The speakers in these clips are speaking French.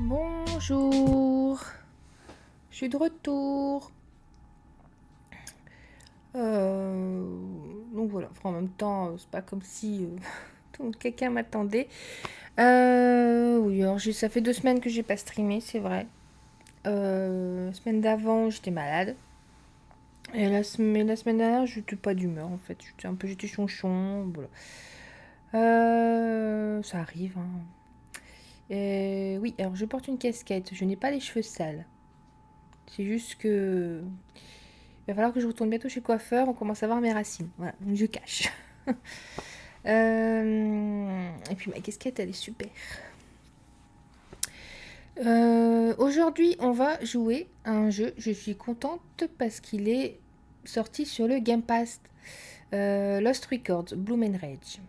Bonjour, je suis de retour. Donc voilà, enfin, en même temps, c'est pas comme si quelqu'un m'attendait. Oui, alors ça fait 2 semaines que j'ai pas streamé, c'est vrai. La semaine d'avant, j'étais malade. Et la semaine dernière, j'étais pas d'humeur en fait. J'étais chonchon, voilà. Ça arrive, hein. Oui, alors je porte une casquette. Je n'ai pas les cheveux sales. C'est juste que il va falloir que je retourne bientôt chez le coiffeur. On commence à voir mes racines. Voilà, donc je cache. Et puis ma casquette, elle est super. Aujourd'hui, on va jouer à un jeu. Je suis contente parce qu'il est sorti sur le Game Pass. Lost Records, Bloom and Rage.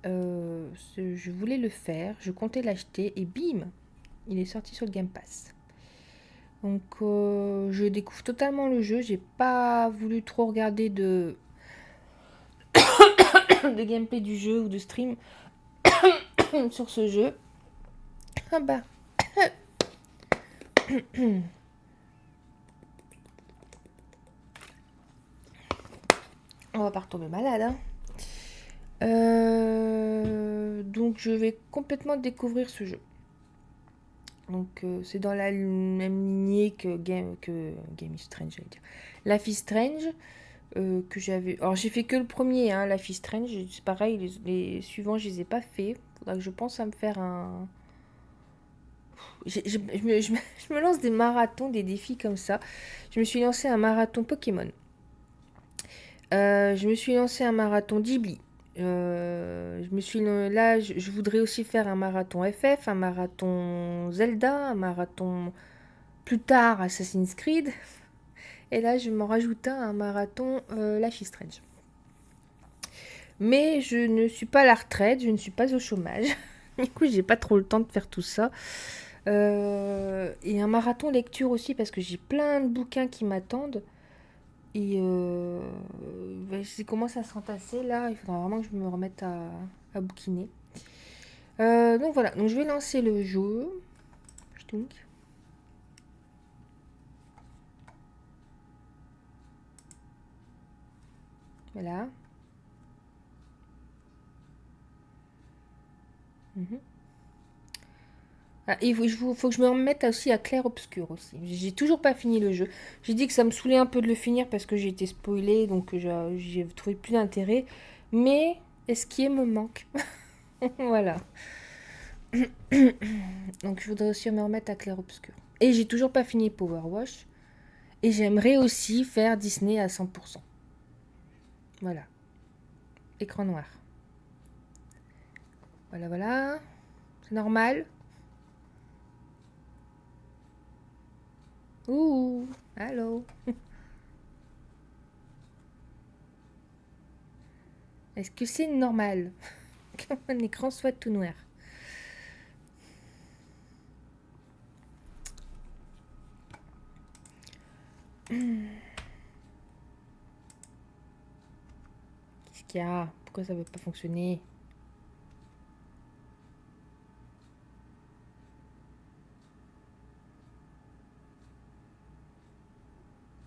Je voulais le faire, je comptais l'acheter et bim, il est sorti sur le Game Pass. Donc je découvre totalement le jeu. J'ai pas voulu trop regarder de gameplay du jeu ou de stream sur ce jeu. Ah bah. On va pas retomber malade, hein. Donc je vais complètement découvrir ce jeu. Donc c'est dans la même lignée que Game is Strange, j'allais dire. Life is Strange, que j'avais... Alors j'ai fait que le premier, hein, Life is Strange. C'est pareil, les suivants je les ai pas fait. Faudra que je pense à me faire un... Je me lance des marathons, des défis comme ça. Je me suis lancé un marathon Pokémon. Je me suis lancé un marathon Ghibli. Je voudrais aussi faire un marathon FF, un marathon Zelda, un marathon plus tard Assassin's Creed. Et là, je m'en rajoute un marathon Life is Strange. Mais je ne suis pas à la retraite, je ne suis pas au chômage. Du coup, j'ai pas trop le temps de faire tout ça. Et un marathon lecture aussi, parce que j'ai plein de bouquins qui m'attendent. Et ça commence à s'entasser là. Il faudra vraiment que je me remette à bouquiner. Donc voilà, donc je vais lancer le jeu. Ch'tounk. Voilà. Ah, il faut que je me remette aussi à Clair Obscur aussi. J'ai toujours pas fini le jeu. J'ai dit que ça me saoulait un peu de le finir parce que j'ai été spoilée, donc j'ai trouvé plus d'intérêt. Mais Esquier me manque. Voilà. Donc je voudrais aussi me remettre à Clair Obscur. Et j'ai toujours pas fini Power Wash. Et j'aimerais aussi faire Disney à 100%. Voilà. Écran noir. Voilà, voilà. C'est normal. Ouh, allô. Est-ce que c'est normal que mon écran soit tout noir? Qu'est-ce qu'il y a? Pourquoi ça veut pas fonctionner?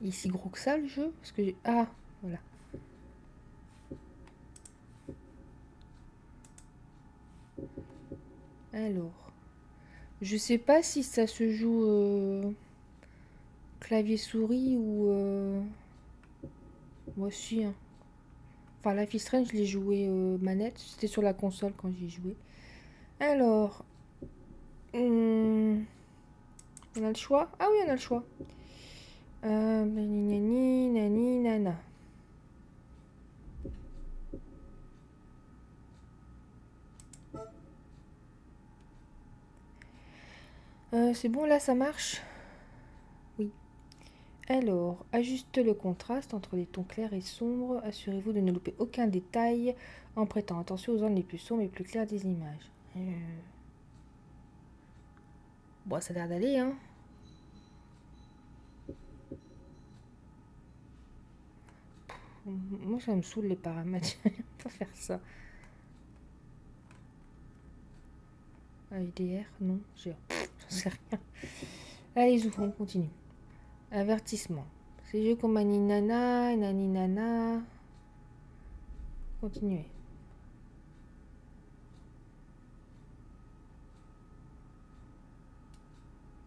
Il est si gros que ça le jeu? Parce que ah, voilà. Alors, je sais pas si ça se joue clavier souris ou moi aussi, hein. Enfin, Life is Strange, je l'ai joué manette. C'était sur la console quand j'y jouais. Alors, on a le choix? Ah oui, on a le choix. Nani, nani, nana. C'est bon, là, ça marche? Oui. Alors, ajuste le contraste entre les tons clairs et sombres. Assurez-vous de ne louper aucun détail en prêtant attention aux zones les plus sombres et plus claires des images. Bon, ça a l'air d'aller, hein. Moi, ça me saoule les paramètres. Je vais pas faire ça. HDR, non. sais rien. Allez, on continue. Avertissement. Ces jeux comme Aninana, Naninana. Continuez.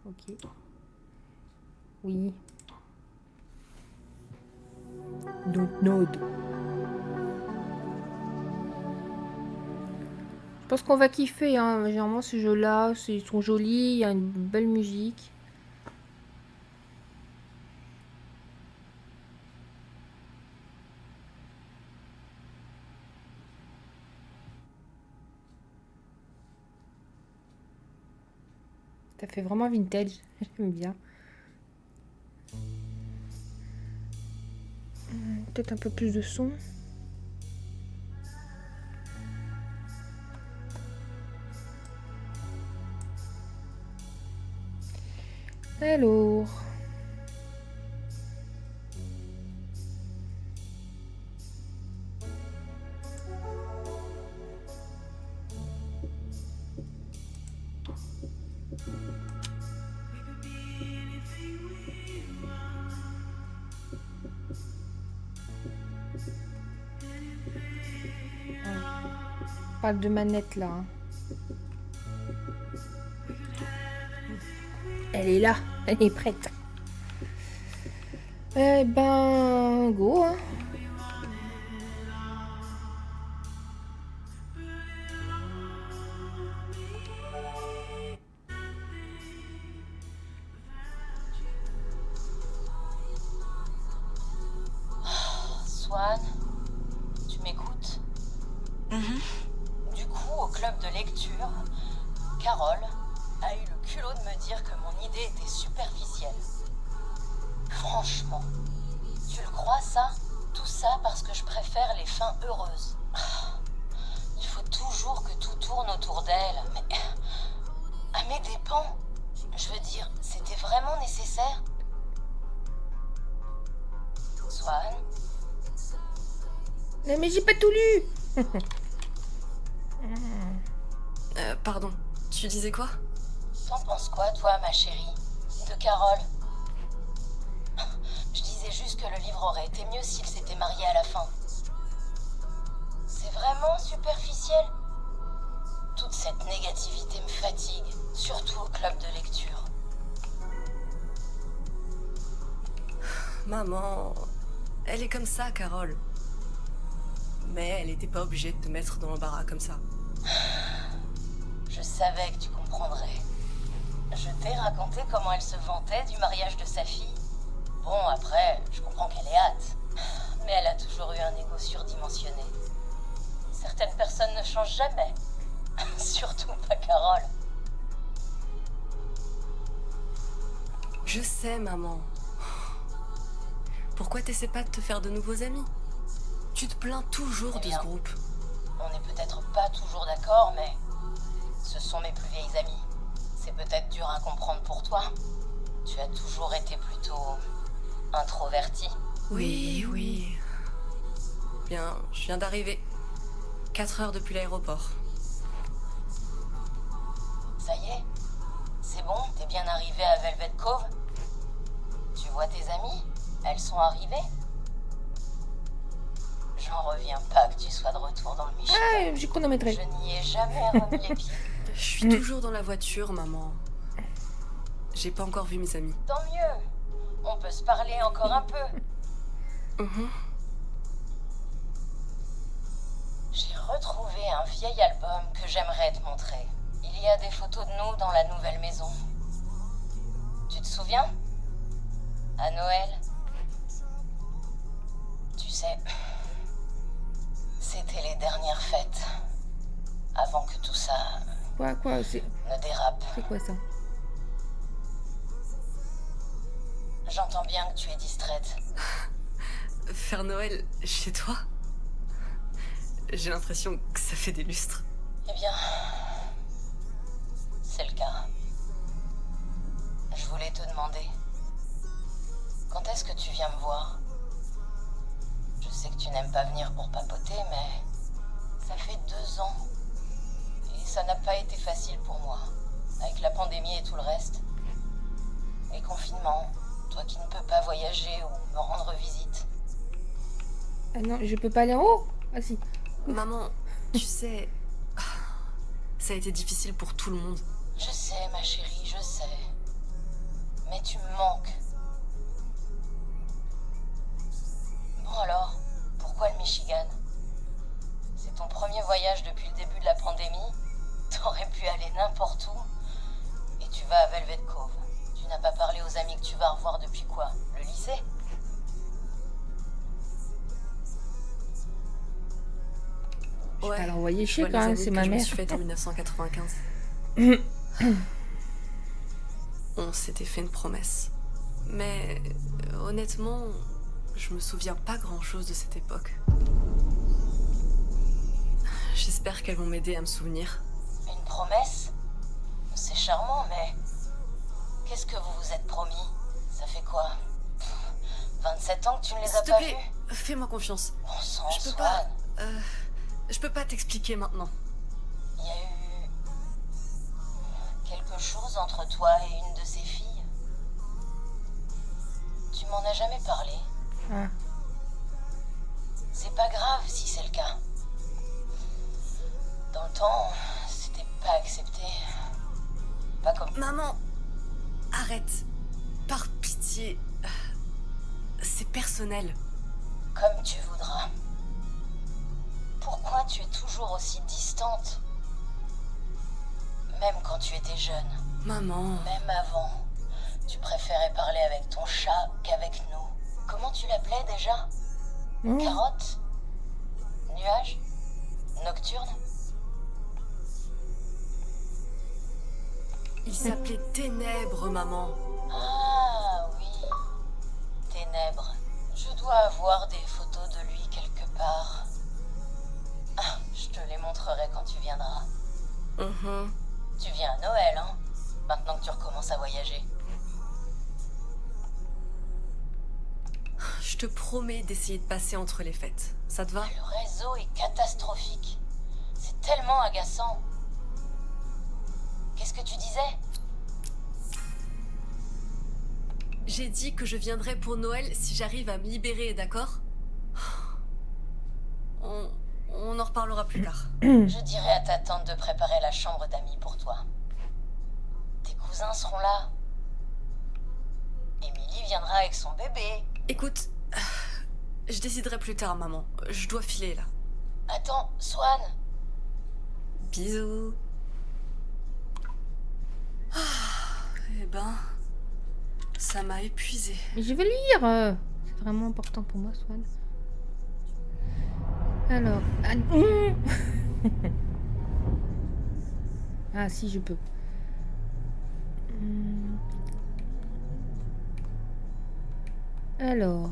Ok. Oui. Donc, Node. Je pense qu'on va kiffer, hein. Généralement, ces jeux-là, ils sont jolis, il y a une belle musique. Ça fait vraiment vintage, j'aime bien. Peut-être un peu plus de son. Alors. On parle de manette là. Hein. Elle est là, elle est prête. Eh ben, go. Hein. Swan, tu m'écoutes? Du coup, au club de lecture, Carole a eu le culot de me dire que mon idée était superficielle. Franchement, tu le crois ça? Tout ça parce que je préfère les fins heureuses. Il faut toujours que tout tourne autour d'elle, mais à mes dépens. Je veux dire, c'était vraiment nécessaire? Swan? Non, mais j'ai pas tout lu. Pardon, tu disais quoi? T'en penses quoi, toi, ma chérie? De Carole? Je disais juste que le livre aurait été mieux s'il s'était marié à la fin. C'est vraiment superficiel? Toute cette négativité me fatigue, surtout au club de lecture. Maman, elle est comme ça, Carole. Mais elle était pas obligée de te mettre dans l'embarras comme ça. Je savais que tu comprendrais. Je t'ai raconté comment elle se vantait du mariage de sa fille. Bon, après, je comprends qu'elle ait hâte. Mais elle a toujours eu un ego surdimensionné. Certaines personnes ne changent jamais. Surtout pas Carole. Je sais, maman. Pourquoi t'essaies pas de te faire de nouveaux amis? Tu te plains toujours de ce groupe. On n'est peut-être pas toujours d'accord, mais ce sont mes plus vieilles amies. C'est peut-être dur à comprendre pour toi. Tu as toujours été plutôt introvertie. Oui. Bien, je viens d'arriver. 4 heures depuis l'aéroport. Ça y est? C'est bon? T'es bien arrivé à Velvet Cove? Tu vois tes amies? Elles sont arrivées? J'en reviens pas que tu sois de retour dans le Michigan. Ah, j'ai chronométré. Je n'y ai jamais remis les pieds. Je suis toujours dans la voiture, maman. J'ai pas encore vu mes amis. Tant mieux. On peut se parler encore un peu. J'ai retrouvé un vieil album que j'aimerais te montrer. Il y a des photos de nous dans la nouvelle maison. Tu te souviens? À Noël? Tu sais, c'était les dernières fêtes. Avant que tout ça Quoi, c'est ne dérape. quoi ça? J'entends bien que tu es distraite. Faire Noël chez toi? J'ai l'impression que ça fait des lustres. Eh bien, c'est le cas. Je voulais te demander, quand est-ce que tu viens me voir? Je sais que tu n'aimes pas venir pour papoter, mais ça fait 2 ans. Et ça n'a pas été facile pour moi. avec la pandémie et tout le reste. Et confinement, toi qui ne peux pas voyager ou me rendre visite. Ah non, je peux pas aller en haut. Ah si. Maman, tu sais, ça a été difficile pour tout le monde. Je sais, ma chérie, je sais. Mais tu me manques. Bon alors, pourquoi le Michigan? C'est ton premier voyage depuis le début de la pandémie. T'aurais pu aller n'importe où. Et tu vas à Velvet Cove. Tu n'as pas parlé aux amis que tu vas revoir depuis quoi? Le lycée? Je vais pas l'envoyer je chier vois quand les même, amis c'est que ma je me mère. suis faite en 1995. On s'était fait une promesse. Mais honnêtement, je me souviens pas grand-chose de cette époque. J'espère qu'elles vont m'aider à me souvenir. Une promesse? C'est charmant, mais... Qu'est-ce que vous vous êtes promis? Ça fait quoi? 27 ans que tu ne les as S'il te pas plaît, vus? fais-moi confiance. Bon sang, Je peux Swan. pas... je peux pas t'expliquer maintenant. Il y a eu... quelque chose entre toi et une de ces filles? Tu m'en as jamais parlé. Ah. C'est pas grave si c'est le cas. Dans le temps, c'était pas accepté. Pas comme... Maman, arrête. Par pitié. C'est personnel. Comme tu voudras. Pourquoi tu es toujours aussi distante? Même quand tu étais jeune, Maman. même avant, tu préférais parler avec ton chat qu'avec nous. Comment tu l'appelais déjà? Oh. Carotte? Nuage? Nocturne? Il s'appelait Ténèbres, maman. Ah oui, Ténèbres. Je dois avoir des photos de lui quelque part. Ah, je te les montrerai quand tu viendras. Tu viens à Noël, hein? Maintenant que tu recommences à voyager. Je te promets d'essayer de passer entre les fêtes. Ça te va? Le réseau est catastrophique. C'est tellement agaçant. Qu'est-ce que tu disais? J'ai dit que je viendrai pour Noël si j'arrive à me libérer, d'accord? On en reparlera plus tard. Je dirai à ta tante de préparer la chambre d'amis pour toi. Tes cousins seront là. Émilie viendra avec son bébé. Écoute, je déciderai plus tard, maman. Je dois filer, là. Attends, Swan. Bisous. Eh ben, ça m'a épuisée. Mais je vais lire. C'est vraiment important pour moi, Swan. Alors. Ah, ah si, je peux. Alors.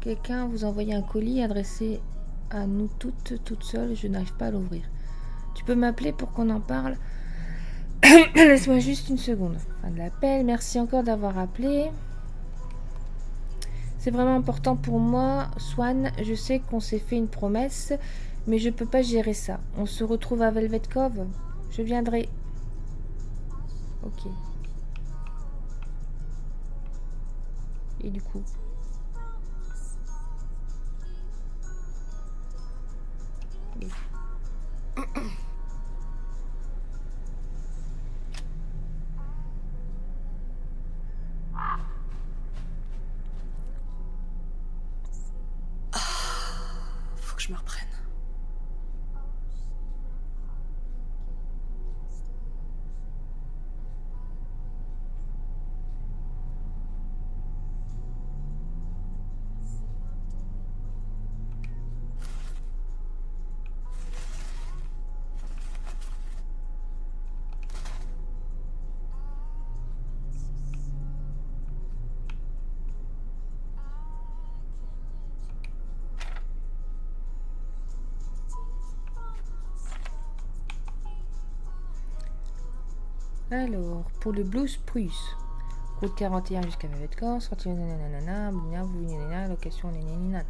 Quelqu'un vous envoie un colis adressé à nous toutes seules. Je n'arrive pas à l'ouvrir. Tu peux m'appeler pour qu'on en parle? Laisse-moi juste une seconde. Fin de l'appel. Merci encore d'avoir appelé. C'est vraiment important pour moi, Swan. Je sais qu'on s'est fait une promesse, mais je peux pas gérer ça. On se retrouve à Velvet Cove. Je viendrai. Ok. Et du coup. Faut que je me reprenne. Alors, pour le Blue Spruce, route 41 jusqu'à Velvet Cove, sortie nanana, vous nanana, location nanana.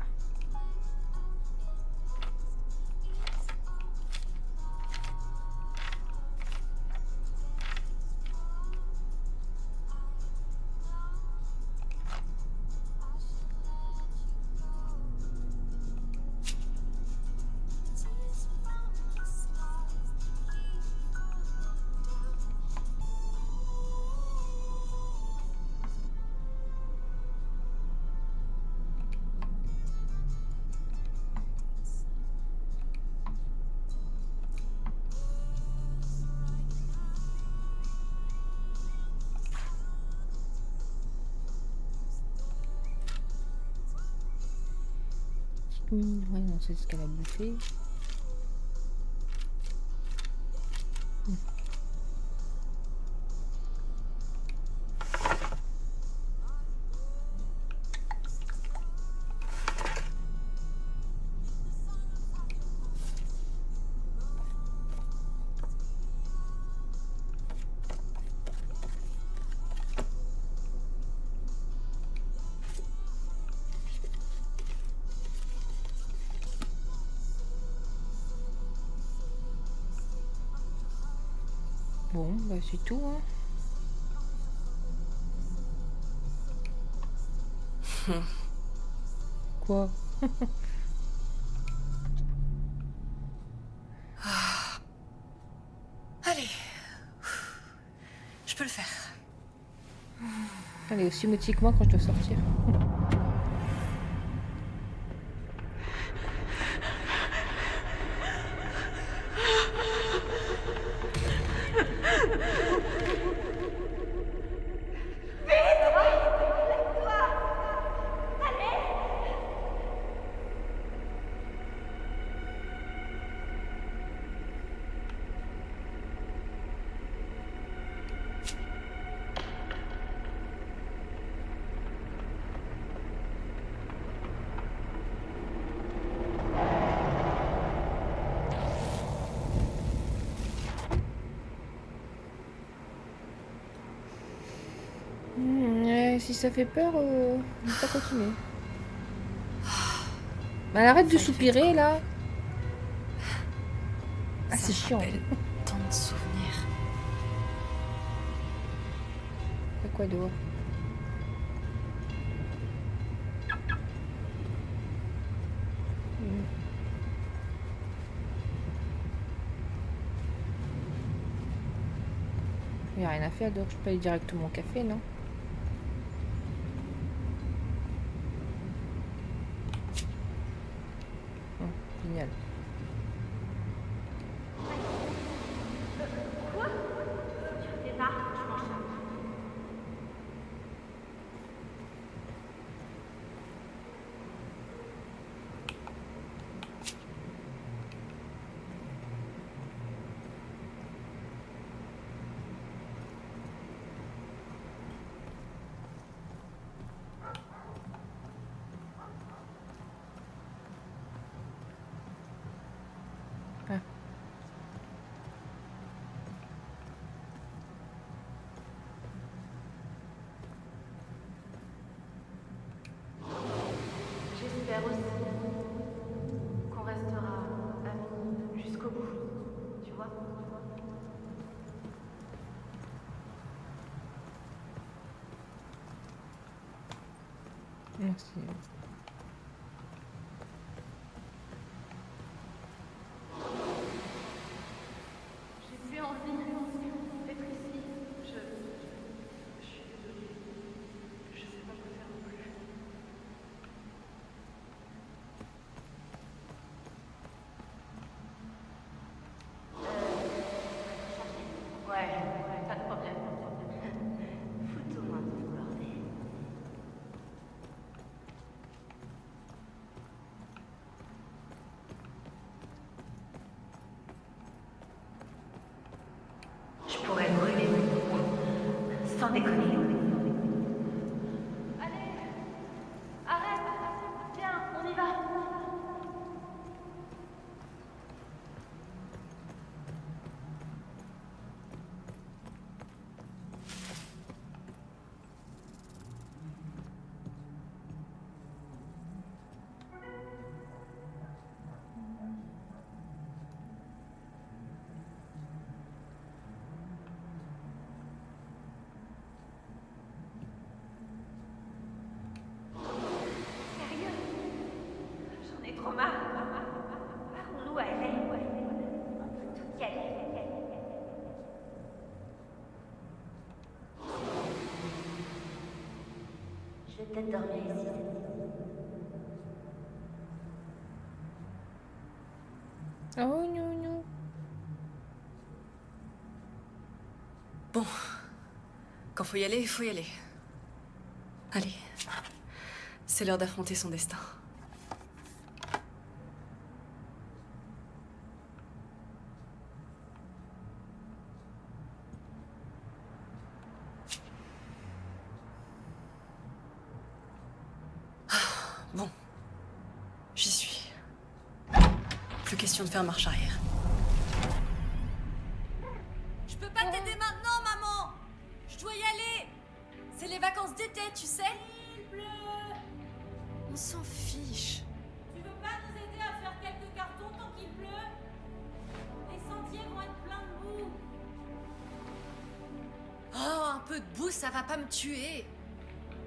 Oui, ouais, non, c'est ce qu'elle a bouffé. Bon, bah c'est tout, hein. Quoi? Allez. Je peux le faire. Elle est aussi motivée que moi quand je dois sortir. Si ça fait peur, on va pas continuer. Mais elle arrête de soupirer là. Ah, Ça c'est me chiant. rappelle tant de souvenirs. Y'a quoi dehors? Il n'y a rien à faire, donc je peux aller directement au café, non? Génial. Ah. J'espère aussi qu'on restera amis jusqu'au bout, tu vois. Merci. J'ai plus envie d'être ici. Je suis désolée. Je sais pas quoi faire non plus. Ouais, pas de problème. Fous-toi, bordel. Je pourrais brûler sans déconner. Allez, arrête, viens, on y va. Sérieux, j'en ai trop marre. Parlons-nous à elle. On peut tout y aller. Je vais peut-être dormir ici. Oh non, non. Bon. Quand faut y aller, il faut y aller. Allez. C'est l'heure d'affronter son destin. Bon, j'y suis. Plus question de faire marche arrière. Je peux pas t'aider maintenant, maman. Je dois y aller. C'est les vacances d'été, tu sais. Il pleut. On s'en fiche. Tu veux pas nous aider à faire quelques cartons tant qu'il pleut? Les sentiers vont être pleins de boue. Oh, un peu de boue, ça va pas me tuer.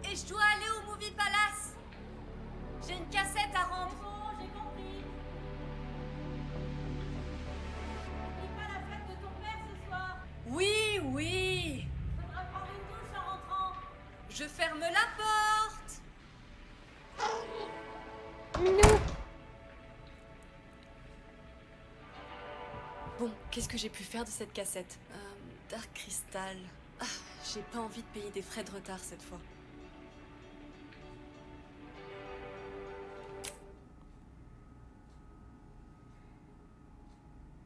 Et je dois aller au Movie Palace. J'ai une cassette à rendre. C'est bon, j'ai compris. N'oublie pas la fête de ton père ce soir. Oui, oui. Faudra prendre une douche en rentrant. Je ferme la porte. Non. Bon, qu'est-ce que j'ai pu faire de cette cassette? Dark Crystal. Ah, j'ai pas envie de payer des frais de retard cette fois.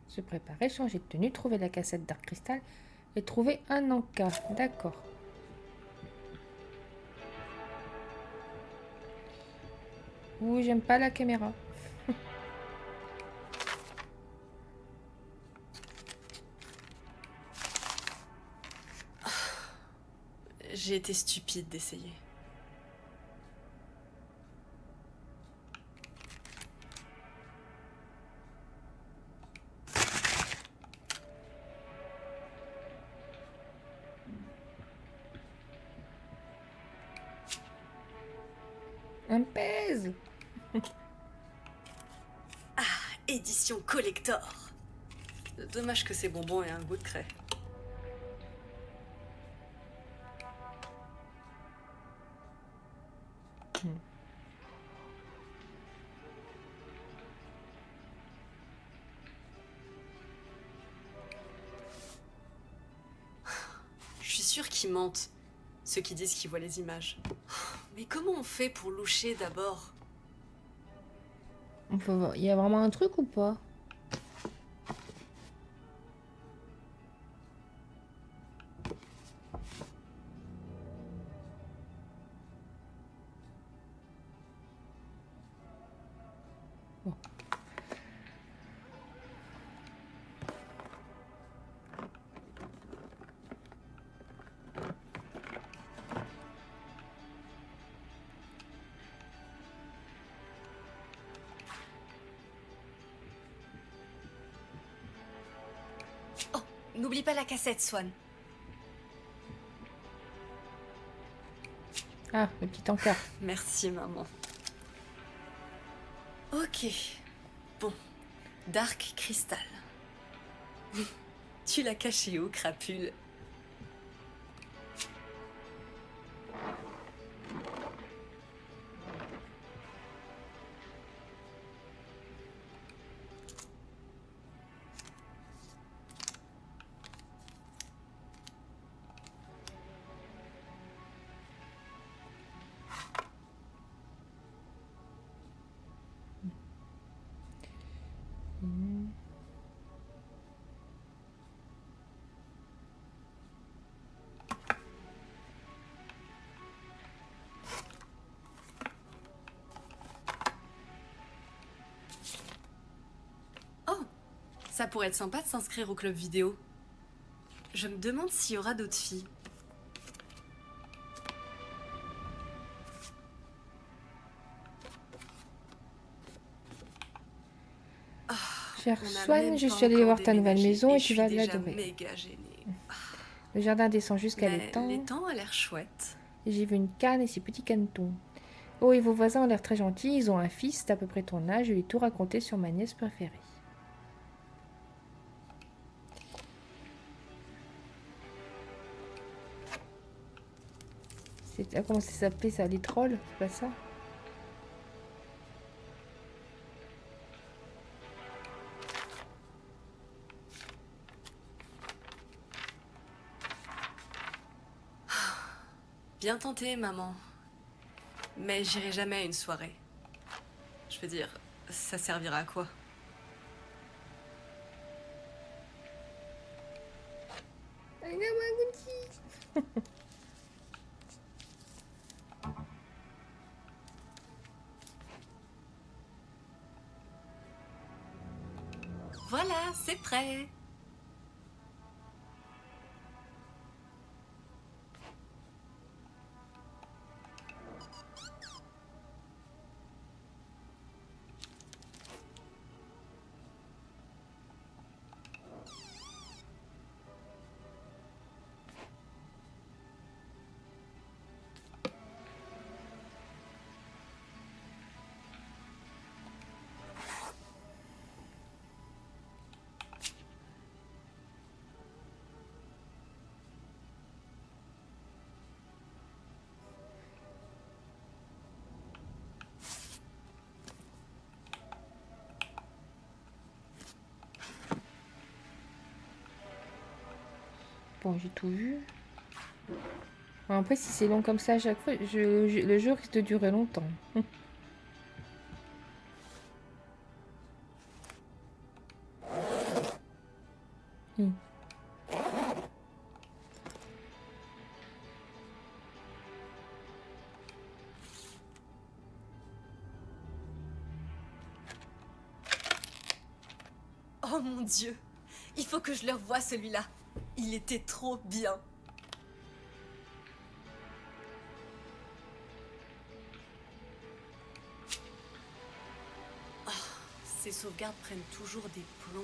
Se préparer, changer de tenue, trouver la cassette Dark Crystal et trouver un encas. D'accord. Ouh, j'aime pas la caméra. J'ai été stupide d'essayer. Un pèse. Édition collector. Dommage que ces bonbons aient un goût de craie. Je suis sûre qu'ils mentent, ceux qui disent qu'ils voient les images. Mais comment on fait pour loucher d'abord? On peut voir. Il y a vraiment un truc ou pas? Bon. Oh, n'oublie pas la cassette, Swan. Ah, le petit encas. Merci, maman. Ok. Bon. Dark Crystal. Tu l'as caché où, crapule? Oh, ça pourrait être sympa de s'inscrire au club vidéo. Je me demande s'il y aura d'autres filles. Cher On a Swan, même je pas suis allée encore voir ta nouvelle déménagé maison et je tu suis vas déjà l'adorer. méga gênée. Le jardin descend jusqu'à Mais l'étang. l'étang a l'air chouette. Et j'ai vu une canne et ses petits canetons. Oh, et vos voisins ont l'air très gentils. Ils ont un fils d'à peu près ton âge. Je lui ai tout raconté sur ma nièce préférée. Ah, comment ça s'appelait ça? Les trolls? C'est pas ça? Bien tenté, maman. Mais j'irai jamais à une soirée. Je veux dire, ça servira à quoi? c'est prêt. Bon, j'ai tout vu. Bon, après, si c'est long comme ça à chaque fois, le jeu risque de durer longtemps. Hmm. Oh mon Dieu, il faut que je le revoie celui-là. Il était trop bien. Oh, ces sauvegardes prennent toujours des plombs.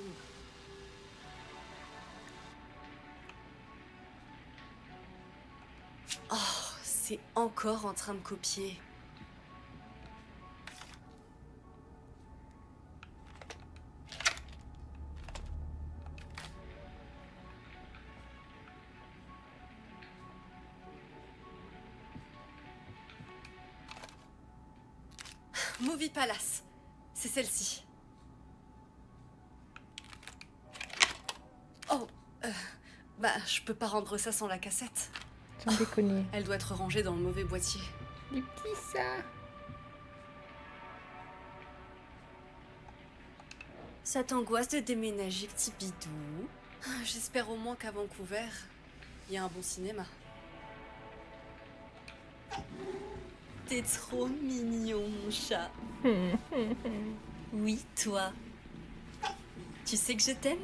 Oh, c'est encore en train de copier. Movie Palace, c'est celle-ci. Oh, bah je peux pas rendre ça sans la cassette. Sans déconner. Elle doit être rangée dans le mauvais boîtier. Du petit ça. Ça t'angoisse de déménager, petit bidou? J'espère au moins qu'à Vancouver, il y a un bon cinéma. T'es trop mignon, mon chat. Oui, toi. Tu sais que je t'aime?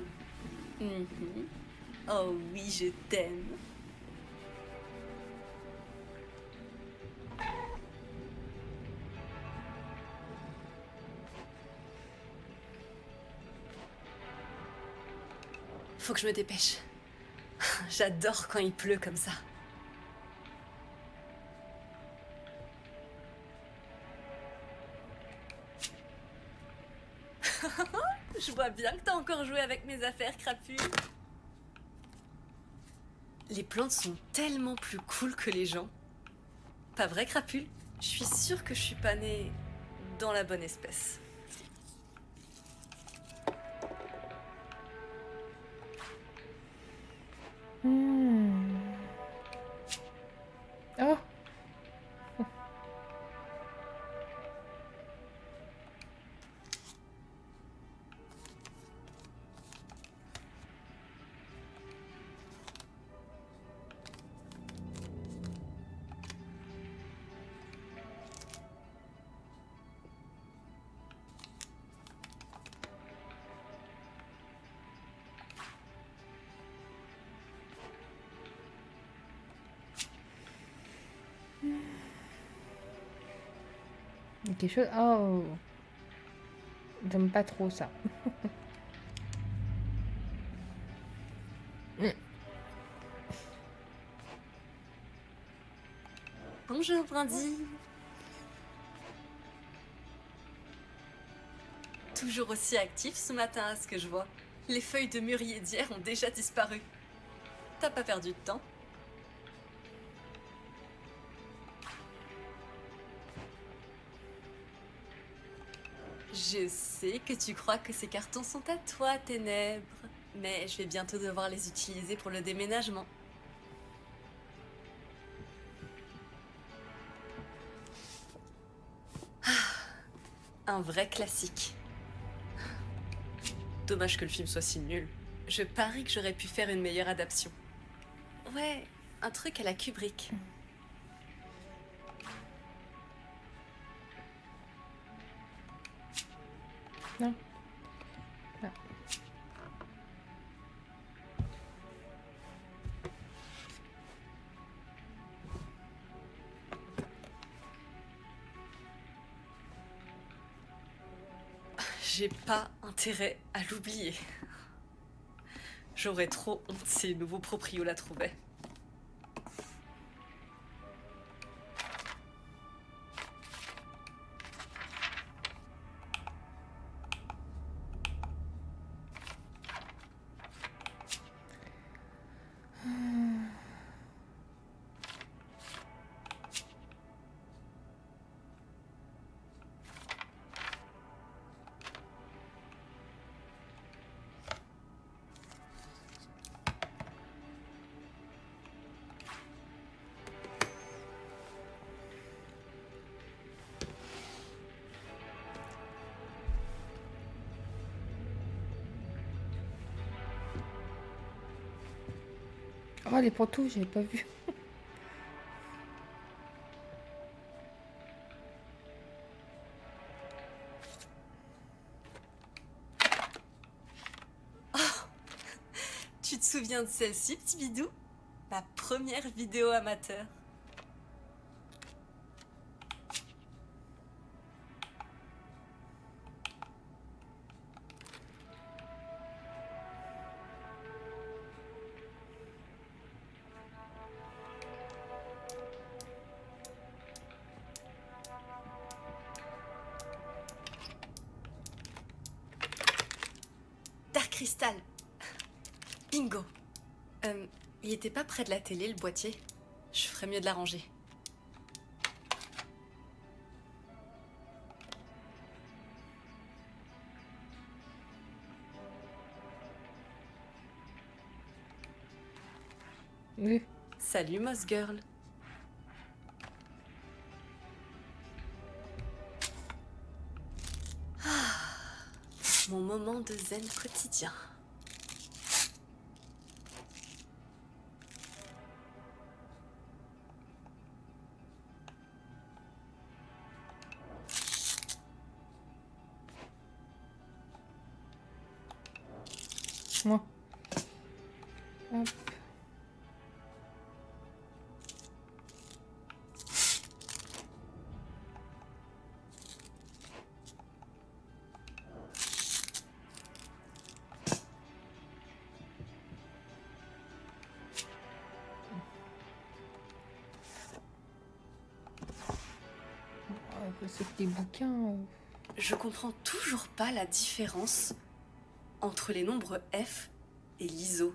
Oh oui, je t'aime. Faut que je me dépêche. J'adore quand il pleut comme ça. Je vois bien que t'as encore joué avec mes affaires, Crapule. Les plantes sont tellement plus cool que les gens. Pas vrai, Crapule? Je suis sûre que je suis pas née dans la bonne espèce. Oh. Quelque chose. Oh. J'aime pas trop ça. Bonjour, Brindille. Toujours aussi actif ce matin à ce que je vois. Les feuilles de mûrier d'hier ont déjà disparu. T'as pas perdu de temps? Je sais que tu crois que ces cartons sont à toi, Ténèbres. Mais je vais bientôt devoir les utiliser pour le déménagement. Un vrai classique. Dommage que le film soit si nul. Je parie que j'aurais pu faire une meilleure adaptation. Ouais, un truc à la Kubrick. Non. Non. j'ai pas intérêt à l'oublier. J'aurais trop honte si les nouveaux proprios la trouvaient. Oh, les pantoufles, j'avais pas vu. Tu te souviens de celle-ci, petit bidou? Ma première vidéo amateur. Dark Crystal. Bingo. Il était pas près de la télé, le boîtier. Je ferais mieux de l'arranger. Oui. Salut, Moss Girl. Mon moment de zen quotidien. Moi. Hop. C'est que des bouquins. Je comprends toujours pas la différence entre les nombres F et l'ISO.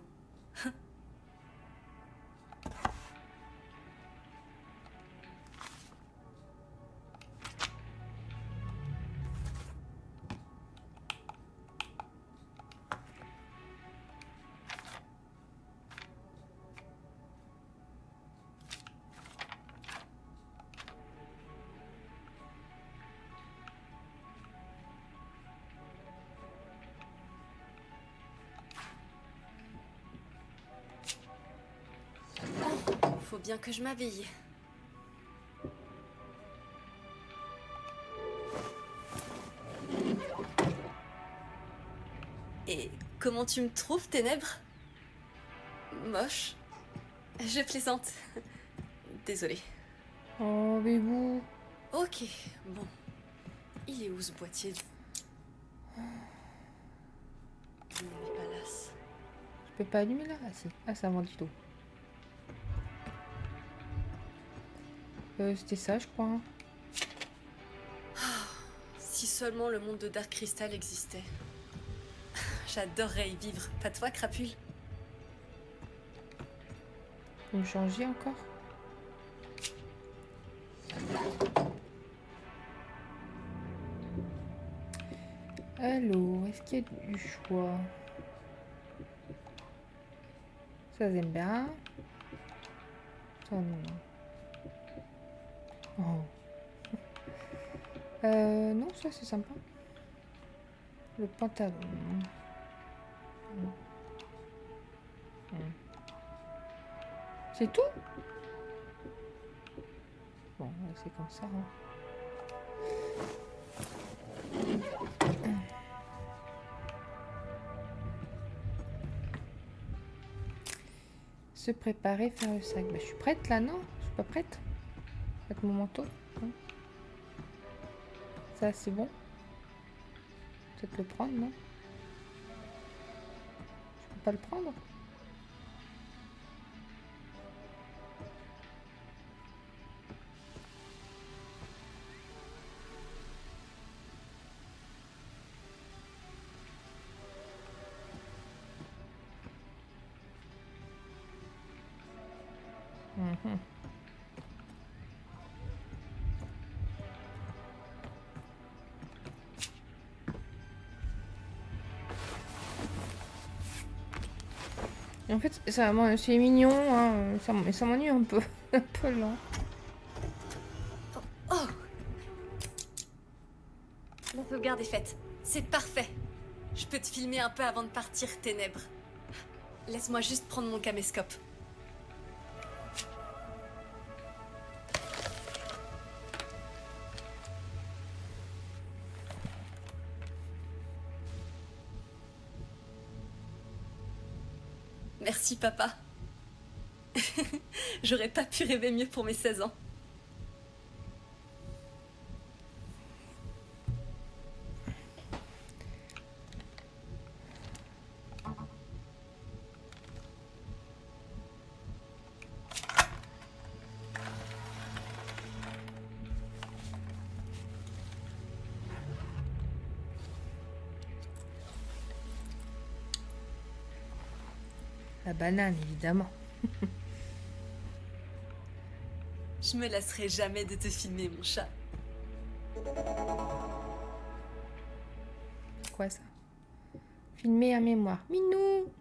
Faut bien que je m'habille. Et comment tu me trouves, Ténèbres? Moche. Je plaisante. Désolée. Oh, bébou. Ok, bon. Il est où ce boîtier? Je ne m'en pas lasse. Je peux pas allumer là? Ah si. Ah, ça vend du tout. C'était ça, je crois. Hein. Si seulement le monde de Dark Crystal existait. J'adorerais y vivre. Pas toi, crapule? Faut me changer encore? Alors, est-ce qu'il y a du choix? Ça, j'aime bien. Ça, non. Oh. Non, ça, c'est sympa. Le pantalon. C'est tout? Bon, c'est comme ça. Hein. Se préparer, faire le sac. Bah, je suis prête là, non? Je suis pas prête? Mettre mon manteau. Non. Ça, c'est bon. peut-être le prendre, non? Je peux pas le prendre? Mhm. Et en fait, c'est mignon, hein, ça m'ennuie un peu, un peu lent. Oh! La sauvegarde est faite. C'est parfait. Je peux te filmer un peu avant de partir, Ténèbres. Laisse-moi juste prendre mon caméscope. Merci, papa. J'aurais pas pu rêver mieux pour mes 16 ans. La banane, évidemment. Je me lasserai jamais de te filmer, mon chat. C'est quoi ça? Filmer à mémoire. Minou!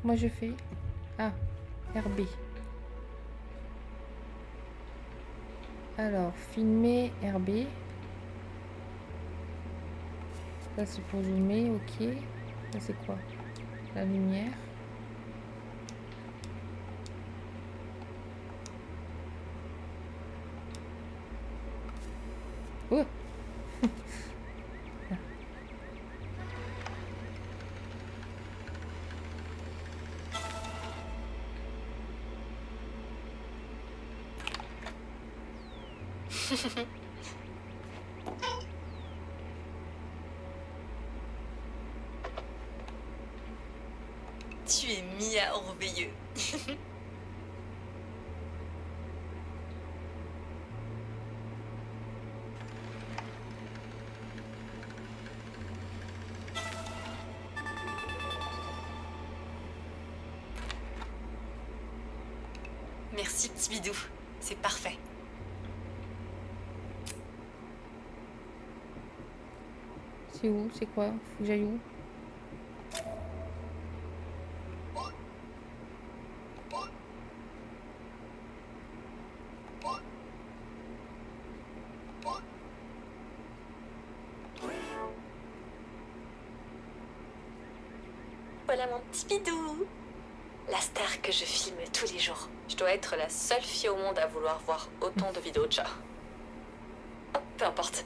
Comment je fais? Ah, RB. Alors, filmer RB. Ça c'est pour zoomer, ok. Ça c'est quoi? La lumière. Oh! Tu es Mia Orveilleux. Merci, petit bidou. C'est parfait. C'est où? C'est quoi? Faut que j'aille où? Voilà mon petit bidou. La star que je filme tous les jours. Je dois être la seule fille au monde à vouloir voir autant de vidéos de chats. Oh, peu importe.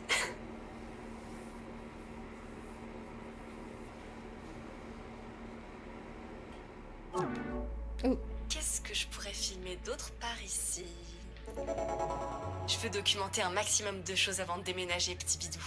Oh. Qu'est-ce que je pourrais filmer d'autre par ici? Je veux documenter un maximum de choses avant de déménager, petit bidou.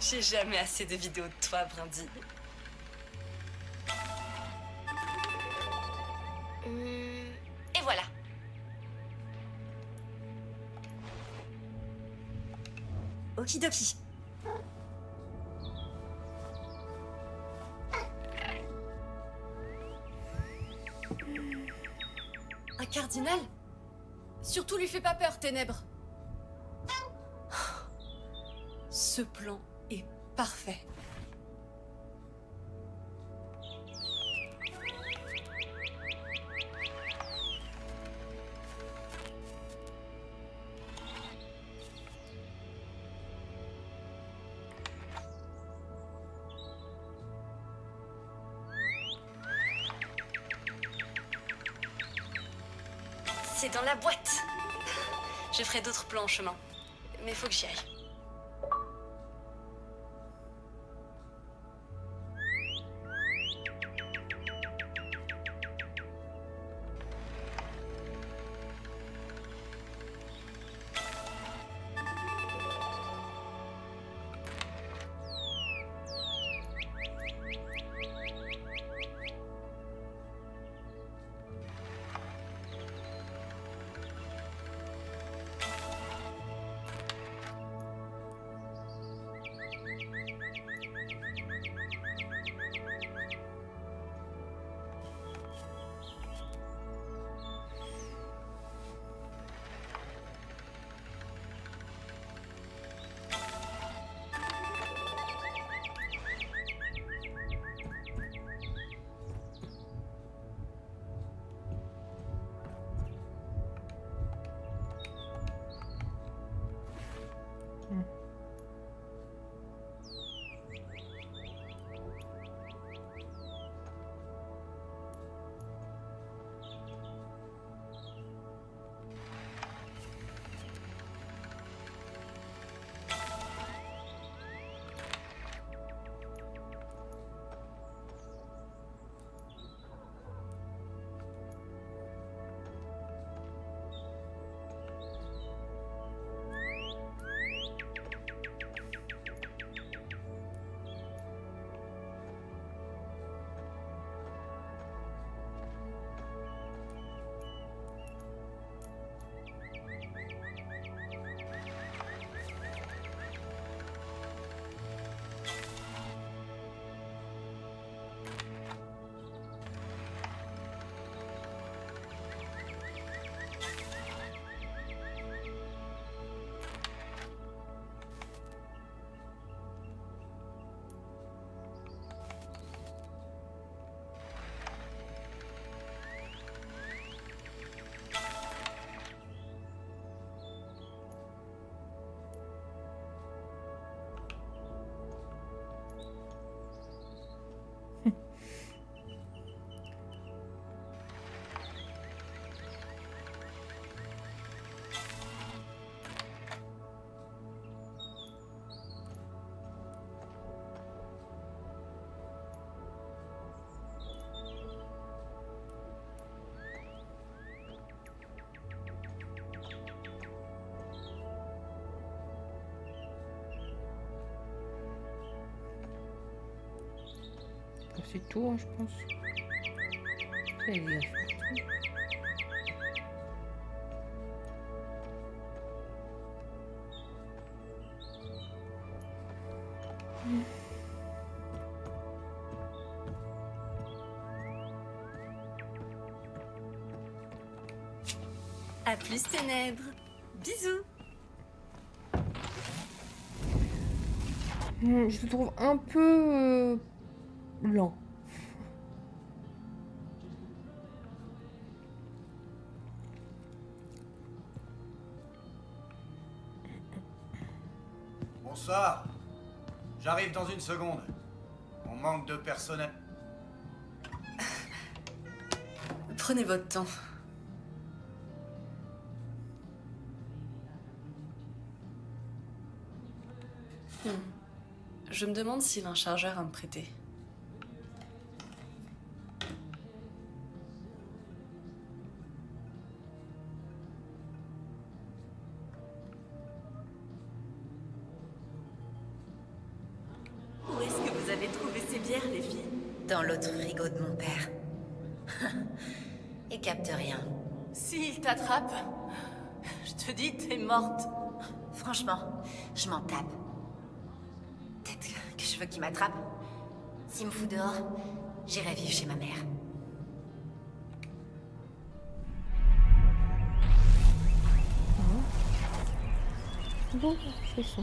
J'ai jamais assez de vidéos de toi, Brindy. Et voilà. Okidoki. Un cardinal? Surtout lui fais pas peur, Ténèbres. Ce plan est parfait. c'est dans la boîte. Je ferai d'autres plans en chemin. Mais faut que j'y aille. C'est tout, hein, je pense. C'est bien. À plus, Ténèbres. Bisous. Je le trouve un peu lent. Bonsoir. J'arrive dans une seconde. On manque de personnel. Prenez votre temps. Je me demande s'il a un chargeur à me prêter. Où est-ce que vous avez trouvé ces bières, les filles? Dans l'autre frigo de mon père. Il capte rien. S'il t'attrape, je te dis, t'es morte. Franchement, je m'en tape. Peut-être que je veux qu'il m'attrape. S'il me fout dehors, j'irai vivre chez ma mère. Bon, c'est ça.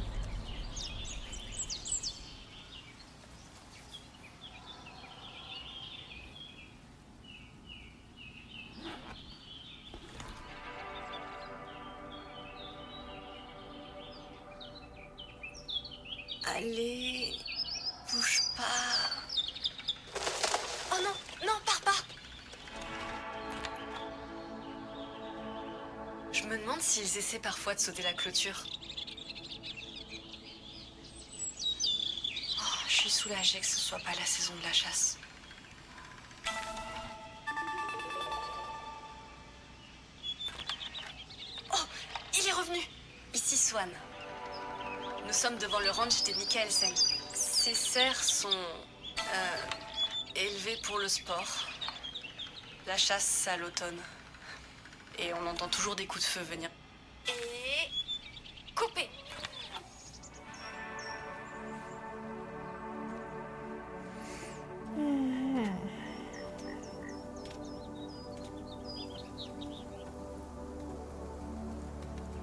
Allez, bouge pas. Oh non, non, pars pas. s'ils essaient parfois de sauter la clôture. Oh, je suis soulagée que ce soit pas la saison de la chasse. Oh, il est revenu. Ici Swan. Nous sommes devant le ranch des Mikkelsen. Ces cerfs sont élevés pour le sport. La chasse, c'est à l'automne. Et on entend toujours des coups de feu venir. Et... coupé.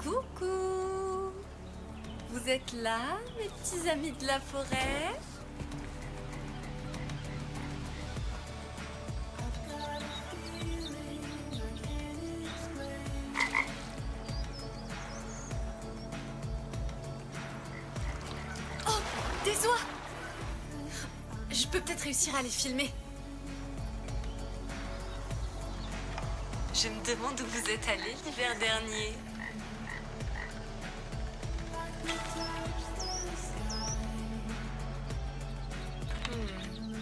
Coucou. Vous êtes là, mes petits amis de la forêt? Des oies! Je peux peut-être réussir à les filmer. Je me demande où vous êtes allés l'hiver dernier.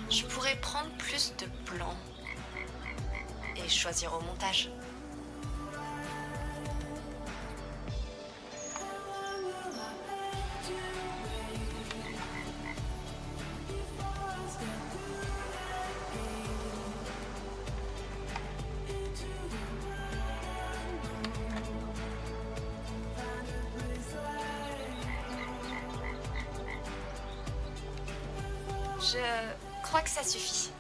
Je pourrais prendre plus de plans et choisir au montage. Je crois que ça suffit.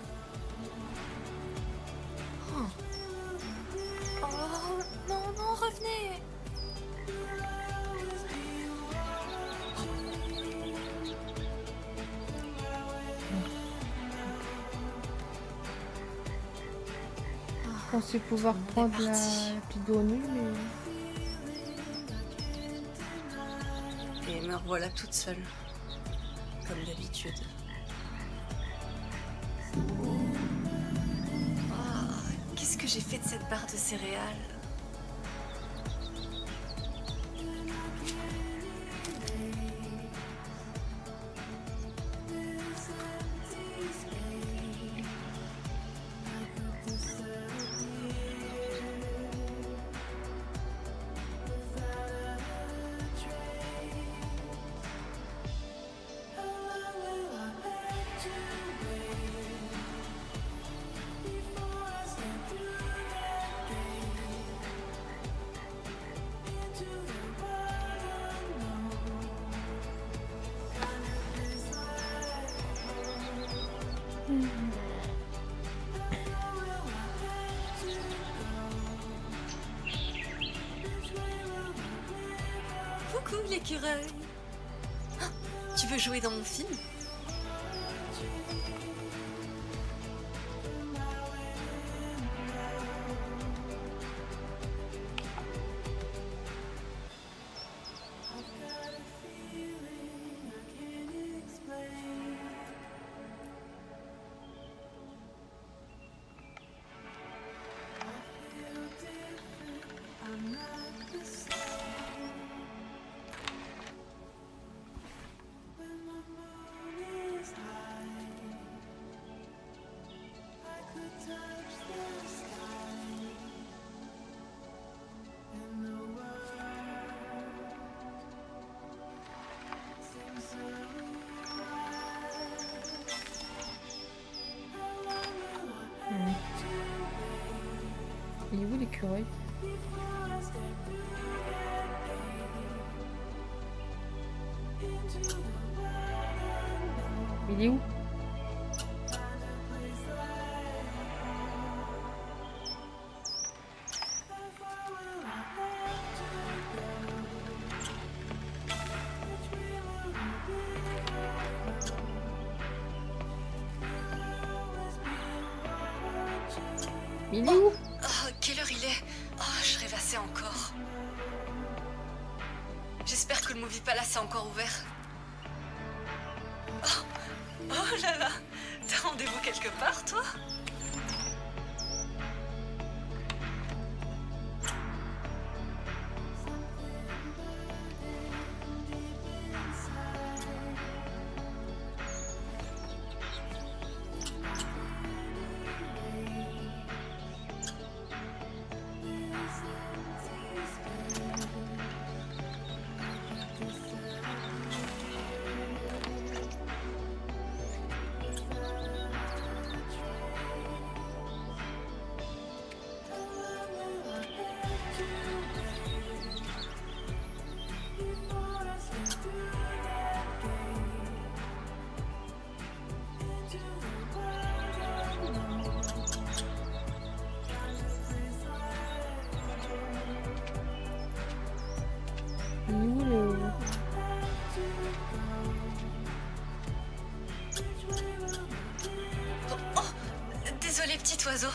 Oh, non, non, revenez. Je pensais pouvoir prendre la petite grenouille, mais... Et me revoilà toute seule, comme d'habitude. Qu'est-ce que j'ai fait de cette barre de céréales? Coucou l'écureuil. Tu veux jouer dans mon film? Il est où l'écureuil? Il est où? Il est où? Oh, quelle heure il est? Oh, je rêvassais encore. J'espère que le Movie Palace est encore ouvert. Oh là là, t'as rendez-vous quelque part, toi? oiseau.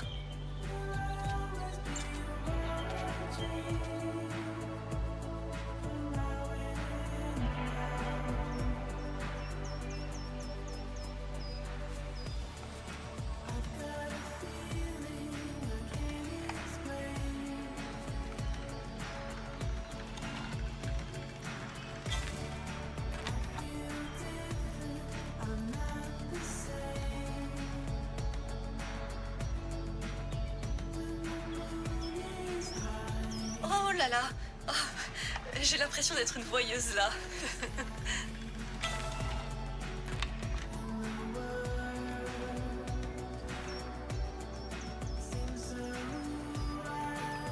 Oh là là. Oh, j'ai l'impression d'être une voyeuse là.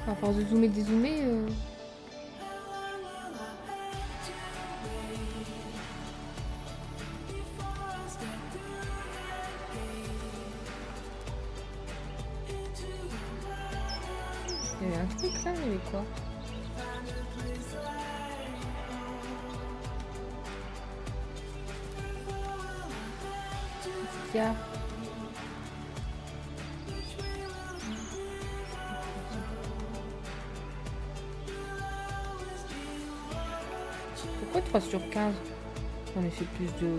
À force de zoomer, dézoomer. Il y avait un truc là, il y avait quoi? Qu'est-ce qu'il y a? Pourquoi 3 sur 15? On a fait plus de...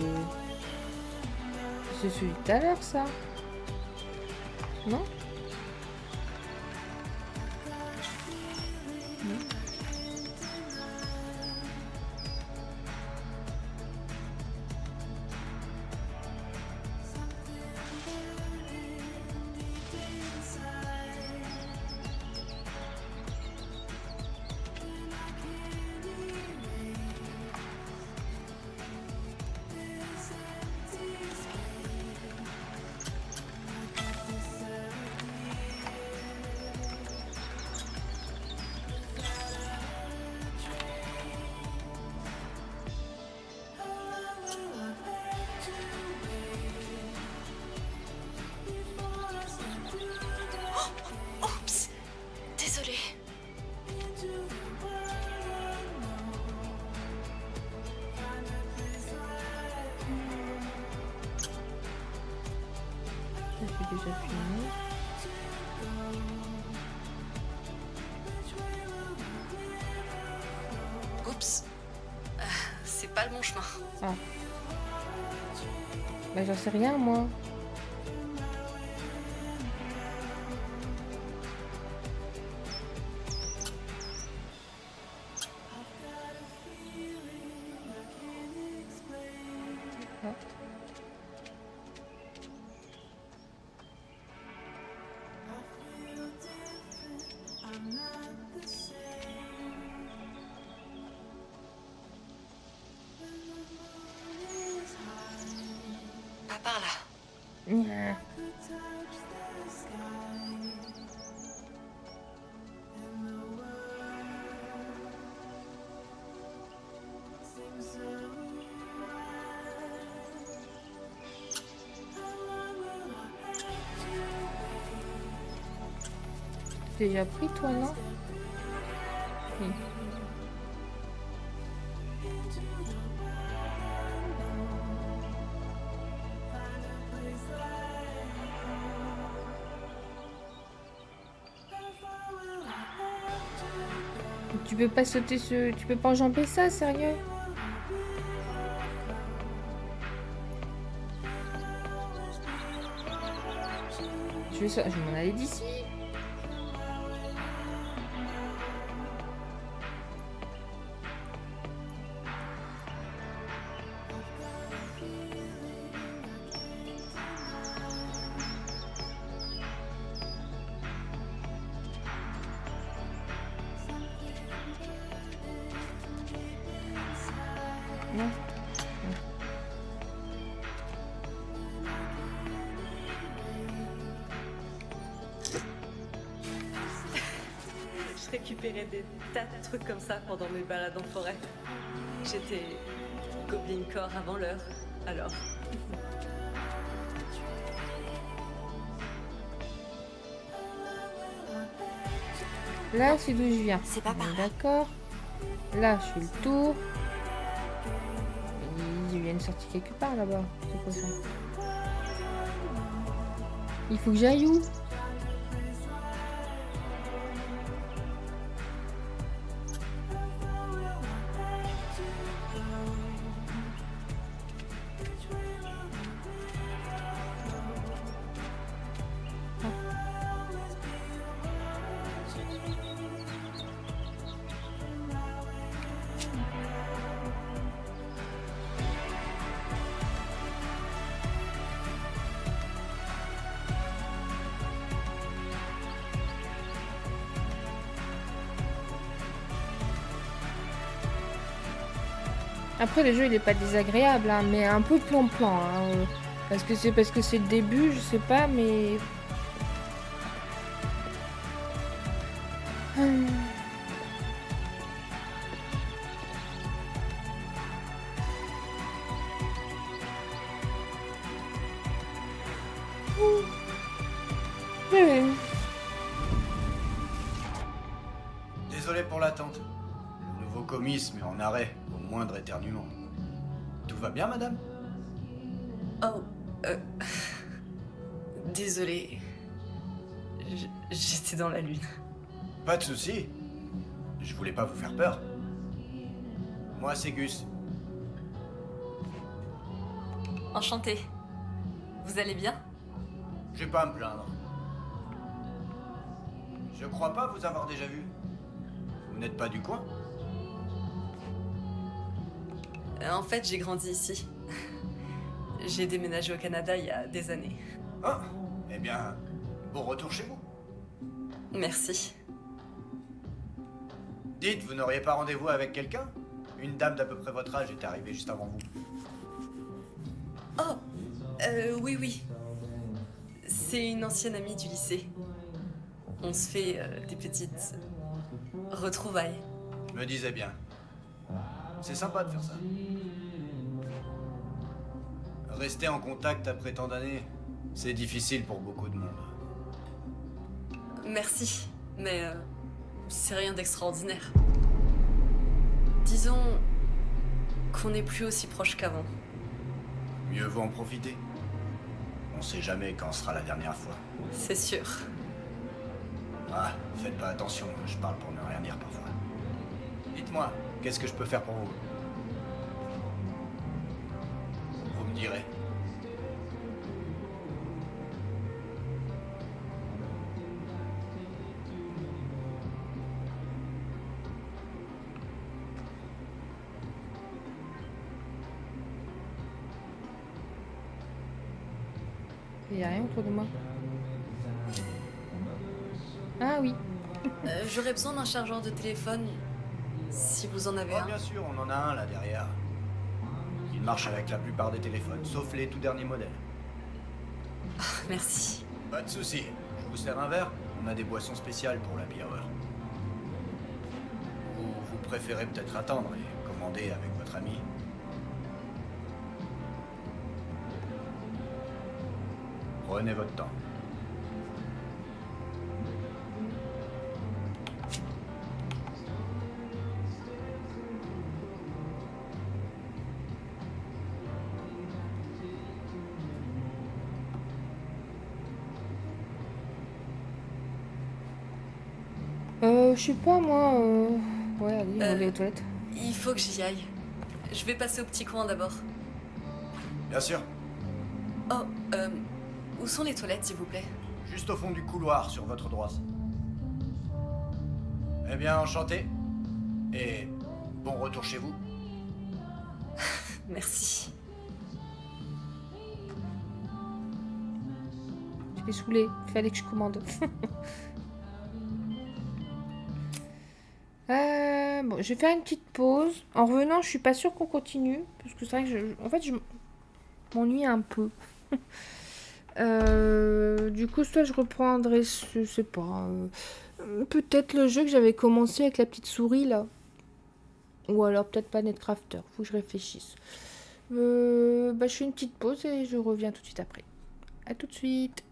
C'est celui de tout à l'heure, ça? Non? Oups. Désolée. Ça c'est déjà fini. Oups. C'est pas le bon chemin. Ah. Bah j'en sais rien moi. Ah. Pas par là. Nya. T'as déjà pris toi, non? Oui. Tu peux pas sauter ce... Tu peux pas enjamber ça, sérieux? Je vais m'en aller d'ici. Non. Je récupérais des tas de trucs comme ça pendant mes balades en forêt. J'étais Goblin Core avant l'heure, alors. Là, c'est d'où je viens. C'est pas par là. D'accord. Là, je fais le tour. Il y a une sortie quelque part là-bas. C'est quoi ça? Il faut que j'aille où? Après, le jeu, il est pas désagréable, hein, mais un peu plan-plan. Hein, parce que c'est le début, je sais pas, mais... Hum. Ouais. Désolé pour l'attente. Le nouveau commis se met en arrêt au moindre éternuement. Tout va bien, madame? Oh, désolée. J'étais dans la lune. Pas de souci. Je voulais pas vous faire peur. Moi, c'est Gus. Enchantée. Vous allez bien? J'ai pas à me plaindre. Je crois pas vous avoir déjà vu. Vous n'êtes pas du coin? En fait, j'ai grandi ici. J'ai déménagé au Canada il y a des années. Ah, eh bien, bon retour chez vous. Merci. Dites, vous n'auriez pas rendez-vous avec quelqu'un? Une dame d'à peu près votre âge est arrivée juste avant vous. Oh, oui. C'est une ancienne amie du lycée. On se fait des petites retrouvailles. Je me disais bien. C'est sympa de faire ça. Rester en contact après tant d'années, c'est difficile pour beaucoup de monde. Merci, mais c'est rien d'extraordinaire. Disons qu'on n'est plus aussi proches qu'avant. Mieux vaut en profiter. On sait jamais quand sera la dernière fois. C'est sûr. Ah, faites pas attention, je parle pour ne rien dire parfois. Dites-moi, qu'est-ce que je peux faire pour vous? Vous me direz. Il y a rien autour de moi. Ah oui. J'aurais besoin d'un chargeur de téléphone, si vous en avez Oh, un. bien sûr, on en a un là derrière. Il marche avec la plupart des téléphones, sauf les tout derniers modèles. Merci. Pas de souci. Je vous sers un verre. On a des boissons spéciales pour l'happy hour. Vous préférez peut-être attendre et commander avec votre ami. Prenez votre temps. Je sais pas moi. Ouais, allez, on va aller aux toilettes. Il faut que j'y aille. Je vais passer au petit coin d'abord. Bien sûr. Oh, où sont les toilettes, s'il vous plaît? Juste au fond du couloir, sur votre droite. Eh bien, enchanté. Et bon retour chez vous. Merci. Je l'ai saoulé. Il fallait que je commande. Bon, je vais faire une petite pause. En revenant, je suis pas sûre qu'on continue. Parce que c'est vrai que en fait, je m'ennuie un peu. Du coup, soit je reprendrai, je sais pas, peut-être le jeu que j'avais commencé avec la petite souris là. Ou alors peut-être pas Netcrafter. Faut que je réfléchisse. Je fais une petite pause et je reviens tout de suite après. À tout de suite.